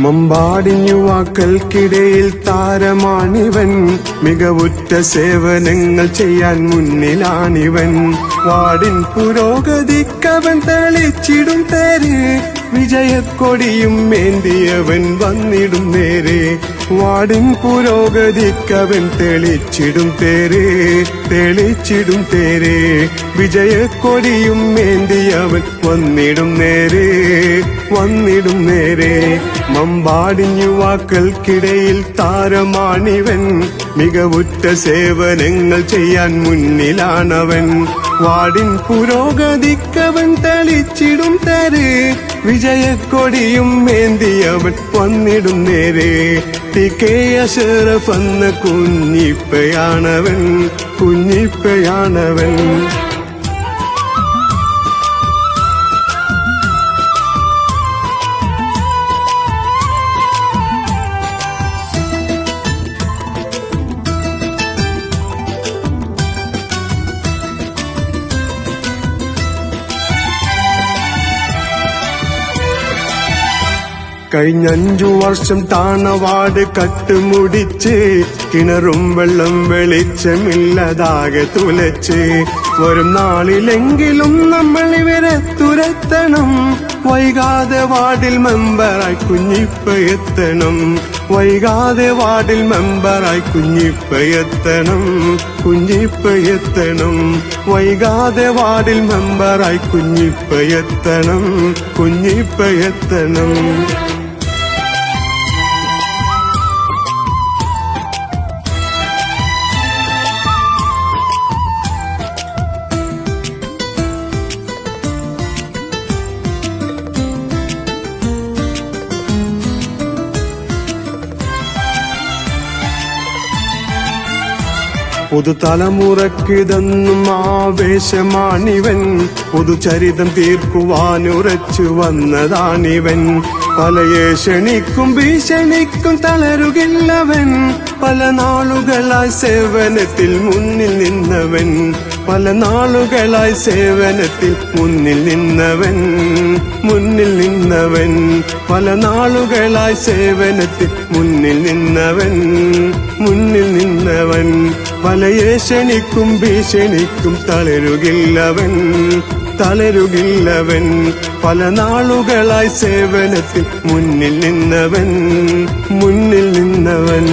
മമ്പാടിൻ യുവാക്കൾക്കിടയിൽ താരമാണിവൻ, മികവുറ്റ സേവനങ്ങൾ ചെയ്യാൻ മുന്നിലാണിവൻ. വാർഡിൻ പുരോഗതിക്കവൻ തെളിച്ചിടും തേര്, വിജയക്കൊടിയും ഏന്തിയവൻ വന്നിടും നേരെ. വാർഡിൻ പുരോഗതിക്കവൻ തെളിച്ചിടും തേര്, തെളിച്ചിടും തേര്, വിജയക്കൊടിയും ഏന്തിയവൻ വന്നിടും നേരെ, വന്നിടും നേരെ. മമ്പാടിൻ യുവാക്കൾക്കിടയിൽ താരമാണിവൻ, മികവുറ്റ സേവനങ്ങൾ ചെയ്യാൻ മുന്നിലാണവൻ. വാർഡിൻ പുരോഗതിക്കവൻ തെളിച്ചിടും തേര്, വിജയക്കൊടിയും ഏന്തിയവൻ വന്നിടും നേരെ. TK അഷ്റഫ് എന്ന കുഞ്ഞിപ്പയാണവൻ, കുഞ്ഞിപ്പയാണവൻ. കഴിഞ്ഞ 5 വർഷം താണവാട് കട്ടുമുടിച്ച്, കിണറും വെള്ളം വെളിച്ചമില്ലതാകെ തുലച്ച്. വരും നാളിലെങ്കിലും നമ്മൾ ഇവരെ തുരത്തണം, വൈകാതെ വാർഡിൽ മെമ്പറായി കുഞ്ഞിപ്പയെത്തണം. വൈകാതെ വാർഡിൽ മെമ്പറായി കുഞ്ഞിപ്പയെത്തണം, കുഞ്ഞിപ്പയെത്തണം. വൈകാതെ വാർഡിൽ മെമ്പറായി കുഞ്ഞിപ്പയെത്തണം, കുഞ്ഞിപ്പയെത്തണം. പുതുതലമുറക്കിതെന്നും ആവേശമാണിവൻ, പുതുചരിതം തീർക്കുവാനുറച്ചു വന്നതാണിവൻ. പലയെ ക്ഷണിക്കും ഭീഷണിക്കും തളരുകില്ലവൻ, പല നാളുകളായി സേവനത്തിൽ മുന്നിൽ നിന്നവൻ. പല നാളുകളായി സേവനത്തിൽ മുന്നിൽ നിന്നവൻ, മുന്നിൽ നിന്നവൻ. പല നാളുകളായി സേവനത്തിൽ മുന്നിൽ നിന്നവൻ, മുന്നിൽ നിന്നവൻ. പലയെ ക്ഷണിക്കും ഭീഷണിക്കും തളരുകില്ലവൻ, തളരുകില്ലവൻ. പല നാളുകളായി സേവനത്തിൽ മുന്നിൽ നിന്നവൻ, മുന്നിൽ നിന്നവൻ.